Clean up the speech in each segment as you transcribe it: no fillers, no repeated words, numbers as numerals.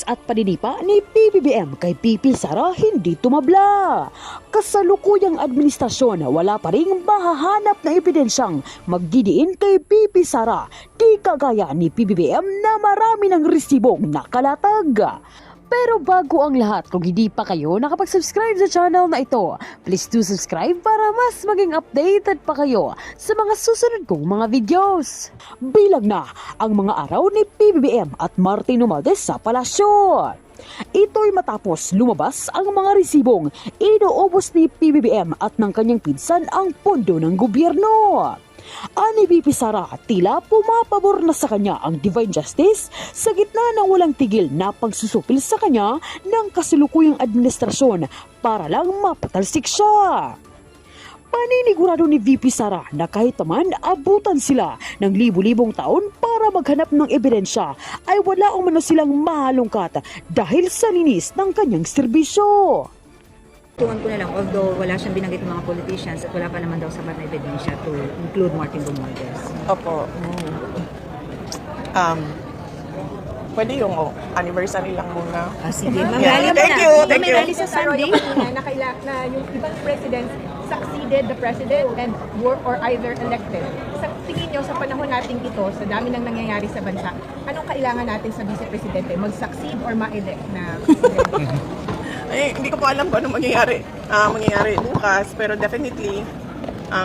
at paninipa ni PBBM kay PP Sara hindi tumabla. Kasalukuyang administrasyon wala pa ring mahahanap na ebidensyang magdidiin kay PP Sara, di kagaya ni PBBM na marami ng resibong nakalatag. Pero bago ang lahat, kung hindi pa kayo nakapag-subscribe sa channel na ito, please do subscribe para mas maging updated pa kayo sa mga susunod kong mga videos. Bilang na ang mga araw ni PBBM at Martin Romualdez sa palasyo. Ito'y matapos lumabas ang mga resibong inuubos ni PBBM at ng kanyang pinsan ang pondo ng gobyerno. Ani VP Sara, tila pumapabor na sa kanya ang divine justice sa gitna ng walang tigil na pagsusupil sa kanya ng kasalukuyang administrasyon para lang mapatalsik siya. Paninigurado ni VP Sara na kahit naman abutan sila ng libu-libong taon para maghanap ng ebidensya ay wala umano silang mahalungkat dahil sa linis ng kanyang serbisyo. Tuwan ko na lang, although wala siyang binanggit ng mga politicians at wala pa naman daw sapat na ebidensya to include Martin Romualdez. Opo. Pwede yung anniversary lang muna. Sige, ma'am. Yeah. Rally Thank na. you, Ma'am, thank may you. rally sa Sunday. Na yung ibang presidents succeeded the president and were or either elected. Sa tingin nyo, sa panahon natin ito, sa dami ng nangyayari sa bansa, anong kailangan natin sa vice-presidente? Mag-succeed or ma-elect na presidente? Hindi ko po alam kung ano mangyayari bukas, pero definitely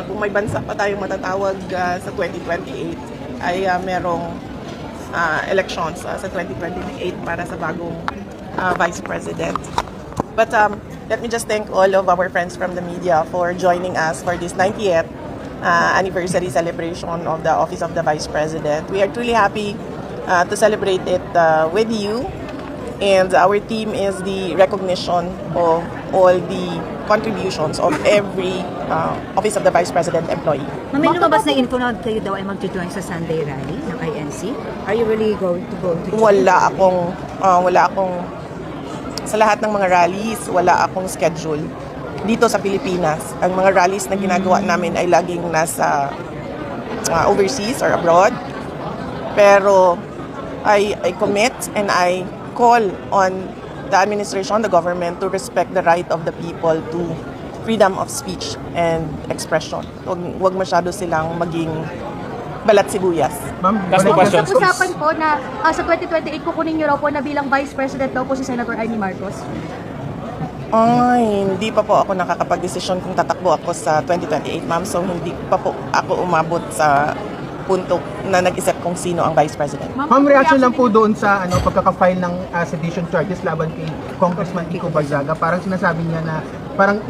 kung may bansa pa tayong matatawag sa 2028 ay merong elections sa 2028 para sa bagong vice president. But let me just thank all of our friends from the media for joining us for this 90th anniversary celebration of the office of the vice president. We are truly happy to celebrate it with you. And our theme is the recognition of all the contributions of every Office of the Vice President employee. Ma'am, may lumabas na info na kayo daw ay mag-join sa Sunday rally ng INC. Are you really going to go to join? Wala akong, sa lahat ng mga rallies, wala akong schedule dito sa Pilipinas. Ang mga rallies na ginagawa namin ay laging nasa overseas or abroad. Pero I commit and I call on the administration, the government, to respect the right of the people to freedom of speech and expression. Huwag masyado silang maging balat sibuyas. Ma'am, usapan po na sa 2028 kukunin niyo raw po na bilang Vice President daw po si Senator Amy Marcos? Ay, hindi pa po ako nakakapag-desisyon kung tatakbo ako sa 2028, ma'am. So, hindi pa po ako umabot sa punto na nag-isip kung sino ang Vice President. Ma'am, reaction lang po doon sa pagkaka-file ng sedition charges laban kay Congressman Kiko Barzaga. Parang sinasabi niya na parang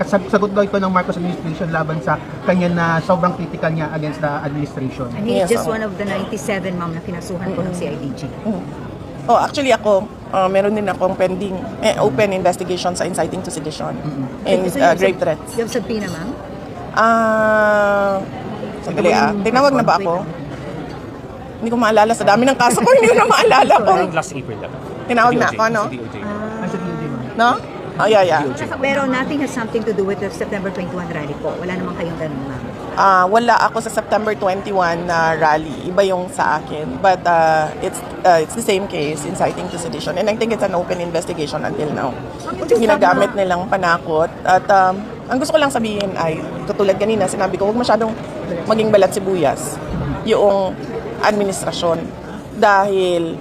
sagot daw ito ng Marcos administration laban sa kanya na sobrang critical niya against the administration. And he's Yes, just one of the 97, ma'am, na kinasuhan po ng CIDG. Oh, actually ako, meron din akong pending open investigation sa inciting to sedition and So, you have grave threats. You have subpoena, ma'am? Sandali tinawag na ba ako? Hindi ko maalala. Sa dami ng kaso ko, hindi ko na maalala kung Last April lang. tinawag na ako, no? Nasa DOJ, ma'am. No? Oh, yeah. Pero nothing has something to do with the September 21 rally po. Wala namang kayong ganun, ma'am. Wala ako sa September 21 na rally. Iba yung sa akin. But it's the same case, inciting to sedition. And I think it's an open investigation until now. Ginagamit nilang panakot. At ang gusto ko lang sabihin ay, katulad kanina, sinabi ko, huwag masyadong maging balat sibuyas yung administrasyon. Dahil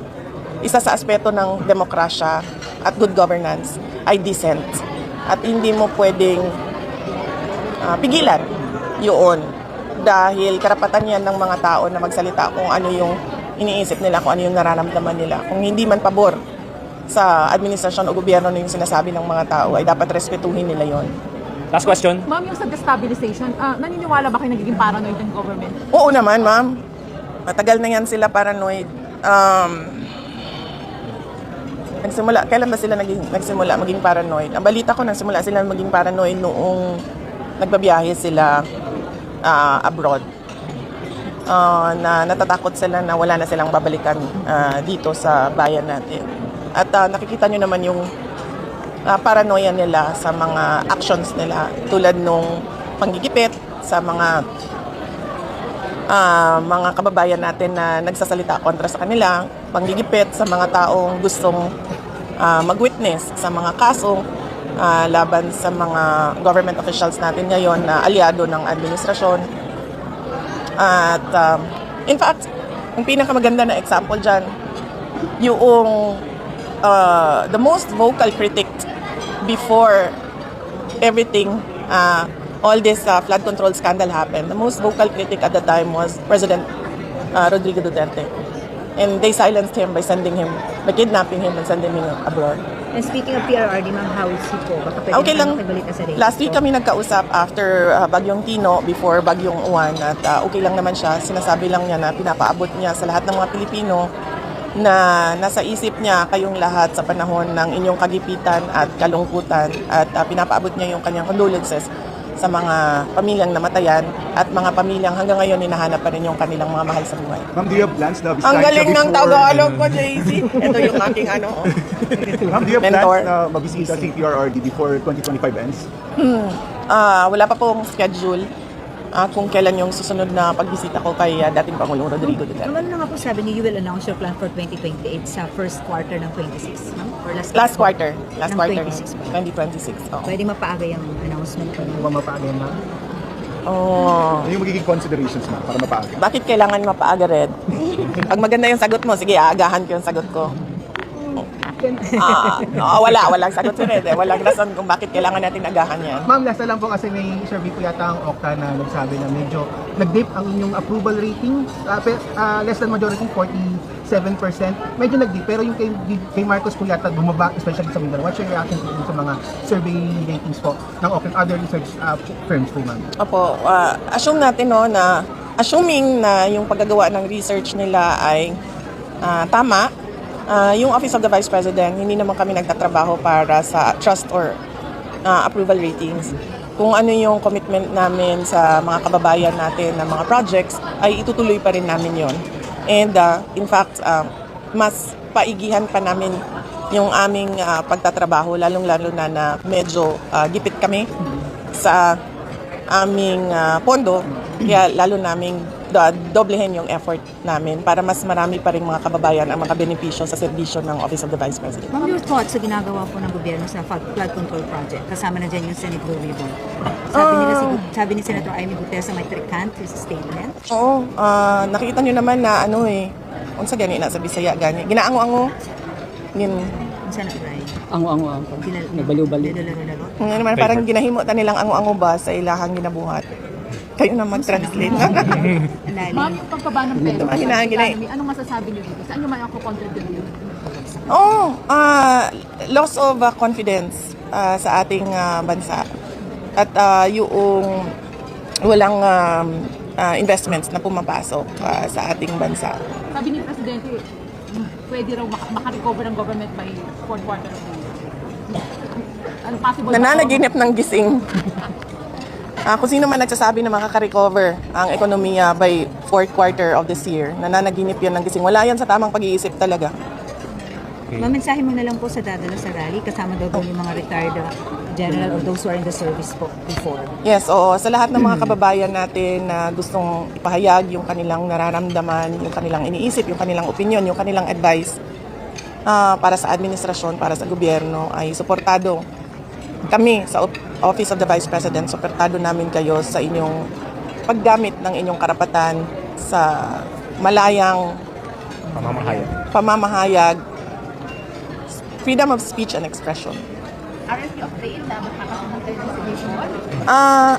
isa sa aspeto ng demokrasya at good governance ay dissent. At hindi mo pwedeng pigilan yun. Dahil karapatan yan ng mga tao na magsalita kung ano yung iniisip nila, kung ano yung nararamdaman nila. Kung hindi man pabor sa administrasyon o gobyerno na yung sinasabi ng mga tao, ay dapat respetuhin nila yon. Last question. Ma'am, yung sa destabilization, naniniwala ba kayo nagiging paranoid ng government? Oo naman, ma'am. Matagal na yan sila paranoid. Kailan ba sila nagsimula maging paranoid? Ang balita ko, nagsimula sila maging paranoid noong nagbabiyahe sila abroad. Na natatakot sila na wala na silang babalikan dito sa bayan natin. At nakikita nyo naman yung paranoia nila sa mga actions nila tulad nung panggigipit sa mga kababayan natin na nagsasalita kontra sa kanila panggigipit sa mga taong gustong mag-witness sa mga kaso laban sa mga government officials natin ngayon na aliado ng administrasyon. At in fact, ang pinakamaganda na example dyan, yung the most vocal critic before everything, all this flood control scandal happened, the most vocal critic at the time was President Rodrigo Duterte. And they silenced him by kidnapping him and sending him abroad. And speaking of PRRD, ma'am, how is he po? Baka pwede Okay lang. makibalita sa ratings Last week po. kami nagkausap after Bagyong Tino, before Bagyong Uwan, at okay lang naman siya. Sinasabi lang niya na pinapaabot niya sa lahat ng mga Pilipino na nasa isip niya kayong lahat sa panahon ng inyong kagipitan at kalungkutan, at pinapaabot niya yung kanyang condolences sa mga pamilyang namatayan at mga pamilyang hanggang ngayon hinahanap pa rin yung kanilang mga mahal sa buhay. Ma'am, do you have plans na bisita Ang galing ng before- Tagalog ko, JC. Ito yung aking Ma'am, do you have mentor. plans na mabisita si PRRD before 2025 ends? Wala pa pong schedule kung kailan yung susunod na pagbisita ko kay dating Pangulong Rodrigo Duterte. Ma'am, ano nga po sabi niyo, you will announce your plan for 2028 sa first quarter ng 26, ma'am? Or Last quarter. Last Ng quarter. 26 pa. 2026. Oo. Pwede mapaaga yung announcement po. Hindi ba mapaagay na? Oh. Ano yung magiging considerations na para mapaaga? Bakit kailangan mapaaga, Red? Pag maganda yung sagot mo, sige, aagahan ko yung sagot ko. Walang sagot si Red. Walang rason kung bakit kailangan natin agahan yan. Ma'am, last na lang po kasi may survey po yata ang Okta na nagsabi na medyo nag-dip ang inyong approval rating. Less than majority, 47%. Medyo nag-dip. Pero yung kay Marcos po yata bumaba, especially sa Mindanao. What's your reaction po sa mga survey ratings po ng Okta and other research firms po, ma'am? Opo, assume natin na assuming na yung paggagawa ng research nila ay tama, yung Office of the Vice President, hindi naman kami nagtatrabaho para sa trust or approval ratings. Kung ano yung commitment namin sa mga kababayan natin na mga projects, ay itutuloy pa rin namin yon. And in fact, mas paigihan pa namin yung aming pagtatrabaho, lalong-lalo na medyo gipit kami sa aming pondo, kaya lalo naming doblehin yung effort namin para mas marami pa rin mga kababayan ang makabenepisyo sa serbisyo ng Office of the Vice President. Ma'am, your thoughts sa ginagawa po ng gobyerno sa flood control project? Kasama na dyan yung Senate Blue Ribbon. Sabi ni Senator Amy Gutesa may tricant his statement. Oo, nakikita nyo naman na unsa gani na sa Bisaya gani. Ginaango-ango. Senator Amy. Ang nabaliw-baliw. Lalo-lalo. Ngayon naman parang ginahimo ta nilang ango-ango ba sa ilahang ginabuhat. Kayo na mag-translate. Ma'am, yung pagbaba ng peso, Ito, hinahang-hinay. anong masasabi niyo dito? Saan nyo may ako contribute? Loss of confidence sa ating bansa. At yung walang investments na pumapasok sa ating bansa. Sabi ni Presidente, pwede raw makarecover ang government by fourth quarter of the year. Ano possible? Nananaginip ng gising. Kung sino man nagsasabi na makaka-recover ang ekonomiya by fourth quarter of this year, nananaginip yan ng gising. Wala yan sa tamang pag-iisip talaga. Mamensahe mo na lang po sa dadala sa rally, kasama daw yung mga retired general or those who are in the service po before. Yes, oo. Sa lahat ng mga kababayan natin na gustong ipahayag yung kanilang nararamdaman, yung kanilang iniisip, yung kanilang opinion, yung kanilang advice para sa administrasyon, para sa gobyerno, ay suportado kami sa Office of the Vice President. Suportado namin kayo sa inyong paggamit ng inyong karapatan sa malayang pamamahayag, freedom of speech and expression.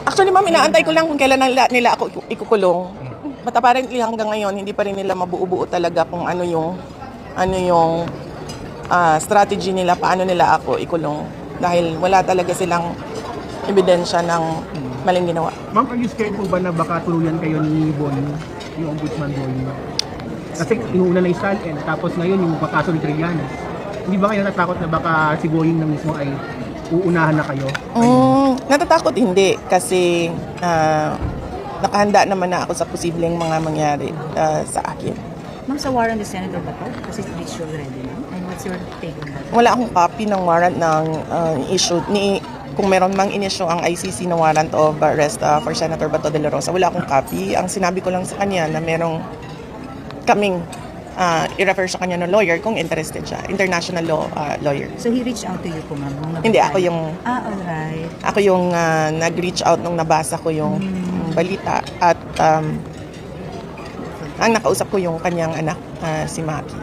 Actually, ma'am, inaantay ko lang kung kailan nila ako ikukulong. But apparently hanggang ngayon, hindi pa rin nila mabuo-buo talaga kung ano yung strategy nila, paano nila ako ikulong. Dahil wala talaga silang ebidensya ng maling ginawa. Ma'am, are you scared po ba na baka tuluyan kayo ni Bonnie, yung ombudsman Bonnie? Kasi inuuna na yung SALN, tapos ngayon yung pagkaso ni Trillanes. Hindi ba kayo natakot na baka si Boying na mismo ay uunahan na kayo? Natatakot hindi kasi nakahanda naman na ako sa posibleng mga mangyari sa akin. Ma'am, sa warrant ni Senator Bato, kasi it's reached already, ma'am. And what's your take on that? Wala akong copy ng warrant ng issue kung meron mang inisyo ang ICC na warrant of arrest for Senator Bato de la Rosa. Wala akong copy. Ang sinabi ko lang sa kanya na merong kaming i-refer sa kanya ng lawyer kung interested siya. International law lawyer. So he reached out to you po, ma'am? nung Hindi, nag-apply? ako yung alright. Ako yung nag-reach out nung nabasa ko yung balita at ang nakausap ko yung kanyang anak, si Maki.